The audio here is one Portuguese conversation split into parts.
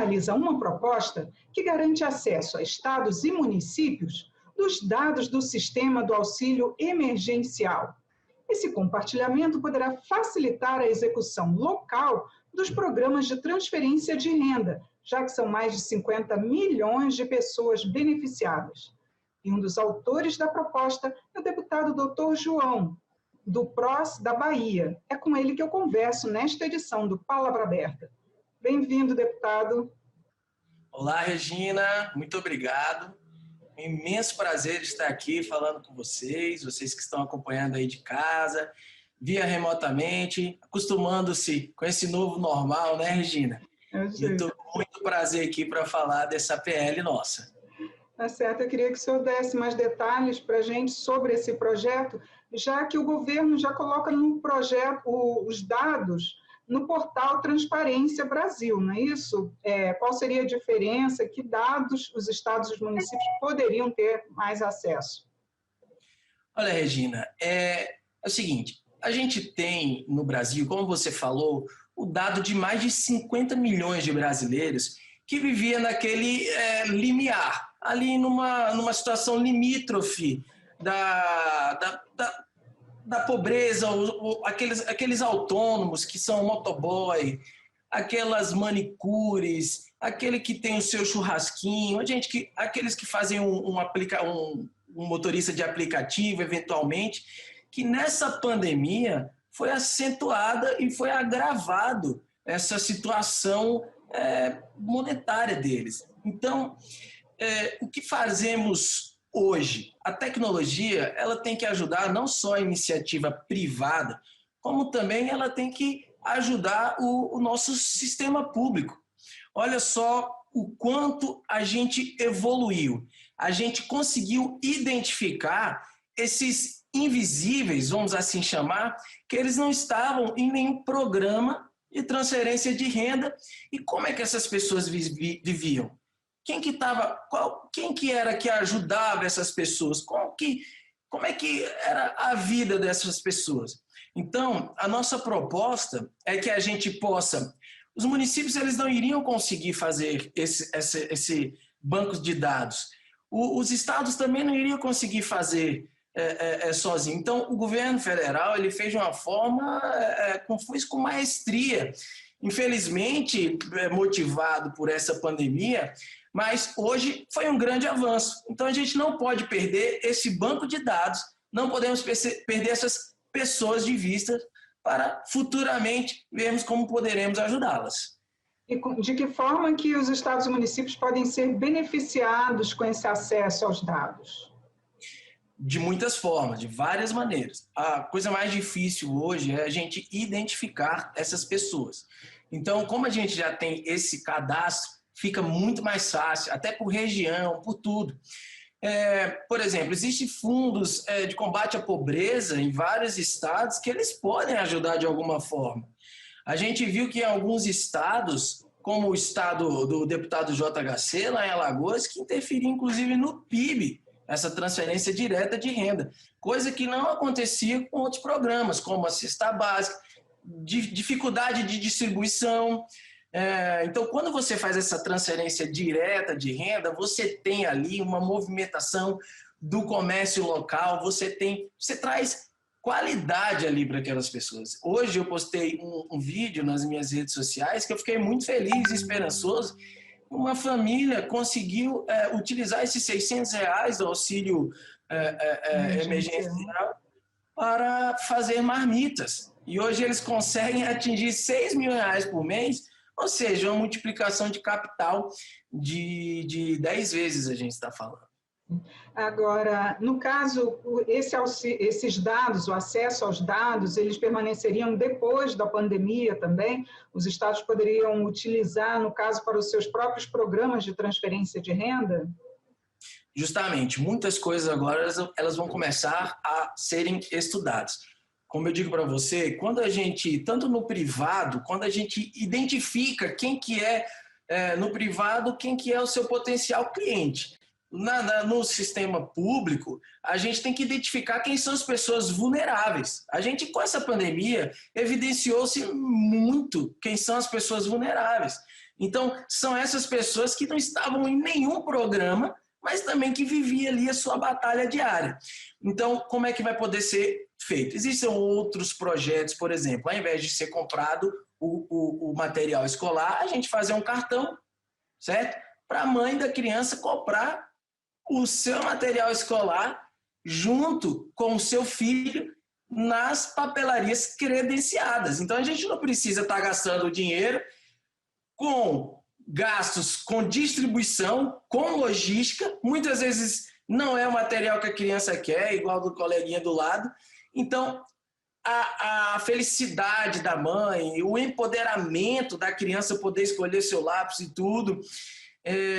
analisa uma proposta que garante acesso a estados e municípios dos dados do sistema do auxílio emergencial. Esse compartilhamento poderá facilitar a execução local dos programas de transferência de renda, já que são mais de 50 milhões de pessoas beneficiadas. E um dos autores da proposta é o deputado Dr. João, do PROS da Bahia. É com ele que eu converso nesta edição do Palavra Aberta. Bem-vindo, deputado. Olá, Regina. Muito obrigado. É um imenso prazer estar aqui falando com vocês que estão acompanhando aí de casa, via remotamente, acostumando-se com esse novo normal, né, Regina? Eu estou com muito prazer aqui para falar dessa PL nossa. Tá certo, eu queria que o senhor desse mais detalhes para a gente sobre esse projeto, já que o governo já coloca no projeto os dados no portal Transparência Brasil, não é isso? Qual seria a diferença? Que dados os estados e os municípios poderiam ter mais acesso? Olha, Regina, é o seguinte, a gente tem no Brasil, como você falou, o dado de mais de 50 milhões de brasileiros que viviam naquele limiar, ali numa situação limítrofe da pobreza, aqueles autônomos que são motoboy, aquelas manicures, aquele que tem o seu churrasquinho, aqueles que fazem um motorista de aplicativo, eventualmente, que nessa pandemia foi acentuada e foi agravado essa situação monetária deles. Então, o que fazemos hoje? A tecnologia ela tem que ajudar não só a iniciativa privada, como também ela tem que ajudar o nosso sistema público. Olha só o quanto a gente evoluiu. A gente conseguiu identificar esses invisíveis, vamos assim chamar, que eles não estavam em nenhum programa de transferência de renda. E como é que essas pessoas viviam? Quem que era que ajudava essas pessoas? Como é que era a vida dessas pessoas? Então, a nossa proposta é que a gente possa... Os municípios eles não iriam conseguir fazer esse banco de dados. Os estados também não iriam conseguir fazer sozinho. Então, o governo federal ele fez de uma forma, fez com maestria. Infelizmente, motivado por essa pandemia, mas hoje foi um grande avanço. Então, a gente não pode perder esse banco de dados, não podemos perder essas pessoas de vista para futuramente vermos como poderemos ajudá-las. E de que forma que os estados e municípios podem ser beneficiados com esse acesso aos dados? De muitas formas, de várias maneiras. A coisa mais difícil hoje é a gente identificar essas pessoas. Então, como a gente já tem esse cadastro, fica muito mais fácil, até por região, por tudo. Por exemplo, existem fundos de combate à pobreza em vários estados que eles podem ajudar de alguma forma. A gente viu que em alguns estados, como o estado do deputado JHC, lá em Alagoas, que interferiu inclusive no PIB, essa transferência direta de renda, coisa que não acontecia com outros programas, como a cesta básica, dificuldade de distribuição. Então, quando você faz essa transferência direta de renda, você tem ali uma movimentação do comércio local, você traz qualidade ali para aquelas pessoas. Hoje eu postei um vídeo nas minhas redes sociais que eu fiquei muito feliz e esperançoso. Uma família conseguiu utilizar esses R$600 do auxílio emergencial para fazer marmitas. E hoje eles conseguem atingir R$6.000 por mês, ou seja, uma multiplicação de capital de 10 vezes a gente está falando. Agora, no caso, esses dados, o acesso aos dados, eles permaneceriam depois da pandemia também? Os estados poderiam utilizar, no caso, para os seus próprios programas de transferência de renda? Justamente, muitas coisas agora elas vão começar a serem estudadas. Como eu digo para você, quando a gente, tanto no privado, quando a gente identifica quem que no privado, quem que é o seu potencial cliente. No sistema público, a gente tem que identificar quem são as pessoas vulneráveis. A gente, com essa pandemia, evidenciou-se muito quem são as pessoas vulneráveis. Então, são essas pessoas que não estavam em nenhum programa, mas também que viviam ali a sua batalha diária. Então, como é que vai poder ser feito? Existem outros projetos, por exemplo, ao invés de ser comprado o material escolar, a gente fazer um cartão, certo? Para a mãe da criança comprar o seu material escolar junto com o seu filho nas papelarias credenciadas. Então, a gente não precisa estar gastando dinheiro com gastos com distribuição, com logística. Muitas vezes não é o material que a criança quer, igual do coleguinha do lado. Então, a felicidade da mãe, o empoderamento da criança poder escolher seu lápis e tudo,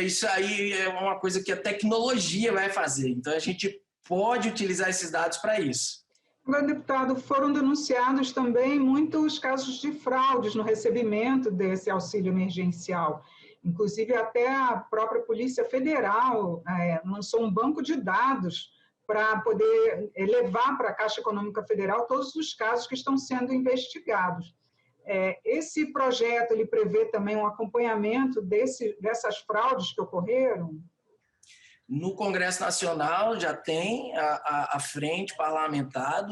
isso aí é uma coisa que a tecnologia vai fazer. Então, a gente pode utilizar esses dados para isso. Agora, deputado, foram denunciados também muitos casos de fraudes no recebimento desse auxílio emergencial. Inclusive, até a própria Polícia Federal lançou um banco de dados para poder levar para a Caixa Econômica Federal todos os casos que estão sendo investigados. Esse projeto ele prevê também um acompanhamento dessas fraudes que ocorreram? No Congresso Nacional já tem a frente parlamentar,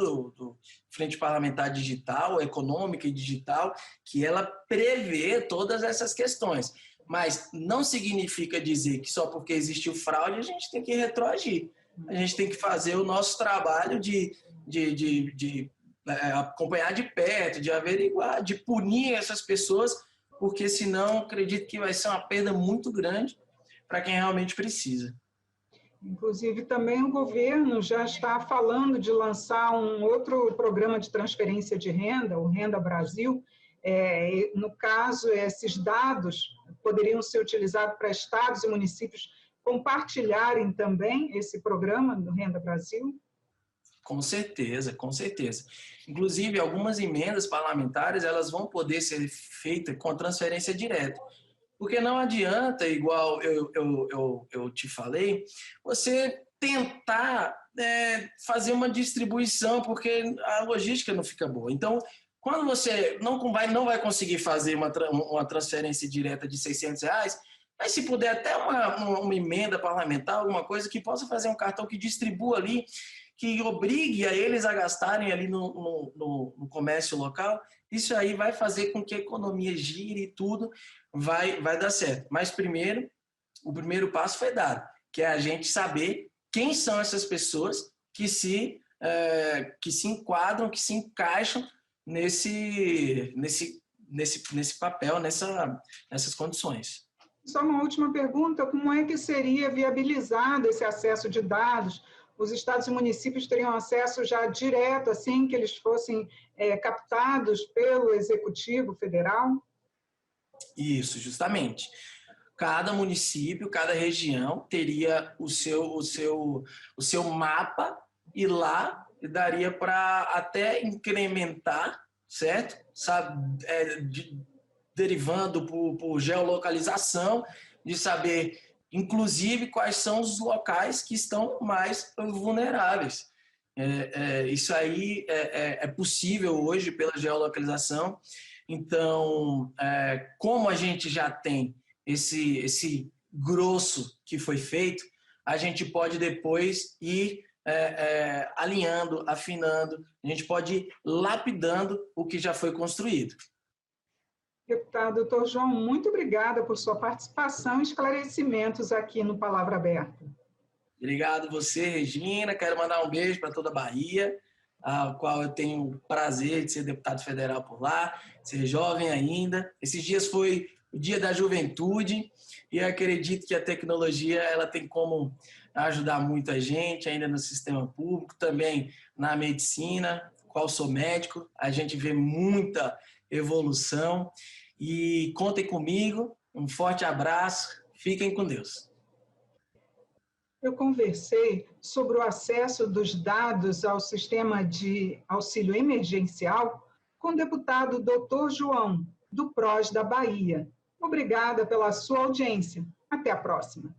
frente parlamentar digital, econômica e digital, que ela prevê todas essas questões. Mas não significa dizer que só porque existiu fraude a gente tem que retroagir. A gente tem que fazer o nosso trabalho de acompanhar de perto, de averiguar, de punir essas pessoas, porque senão acredito que vai ser uma perda muito grande para quem realmente precisa. Inclusive, também o governo já está falando de lançar um outro programa de transferência de renda, o Renda Brasil. No caso, esses dados poderiam ser utilizados para estados e municípios compartilharem também esse programa do Renda Brasil? Com certeza, com certeza. Inclusive, algumas emendas parlamentares elas vão poder ser feitas com transferência direta. Porque não adianta, igual eu te falei, você tentar fazer uma distribuição, porque a logística não fica boa. Então, quando você não vai conseguir fazer uma transferência direta de R$600, mas se puder até uma emenda parlamentar, alguma coisa que possa fazer um cartão que distribua ali, que obrigue a eles a gastarem ali no comércio local, isso aí vai fazer com que a economia gire e tudo vai dar certo. Mas primeiro, o primeiro passo foi dado, que é a gente saber quem são essas pessoas que se enquadram, que se encaixam nesse papel, nessas condições. Só uma última pergunta, como é que seria viabilizado esse acesso de dados? Os estados e municípios teriam acesso já direto, assim que eles fossem captados pelo Executivo Federal? Isso, justamente. Cada município, cada região teria o seu mapa e lá daria para até incrementar, certo? Derivando por geolocalização, de saber, inclusive, quais são os locais que estão mais vulneráveis. Isso aí é possível hoje pela geolocalização. Então, como a gente já tem esse grosso que foi feito, a gente pode depois ir alinhando, afinando, a gente pode ir lapidando o que já foi construído. Deputado, doutor João, muito obrigada por sua participação e esclarecimentos aqui no Palavra Aberta. Obrigado você, Regina. Quero mandar um beijo para toda a Bahia, a qual eu tenho o prazer de ser deputado federal por lá, ser jovem ainda. Esses dias foi o Dia da Juventude e eu acredito que a tecnologia ela tem como ajudar muita gente ainda no sistema público, também na medicina, qual sou médico, a gente vê muita evolução e contem comigo, um forte abraço, fiquem com Deus. Eu conversei sobre o acesso dos dados ao sistema de auxílio emergencial com o deputado Dr. João, do PROS da Bahia. Obrigada pela sua audiência. Até a próxima.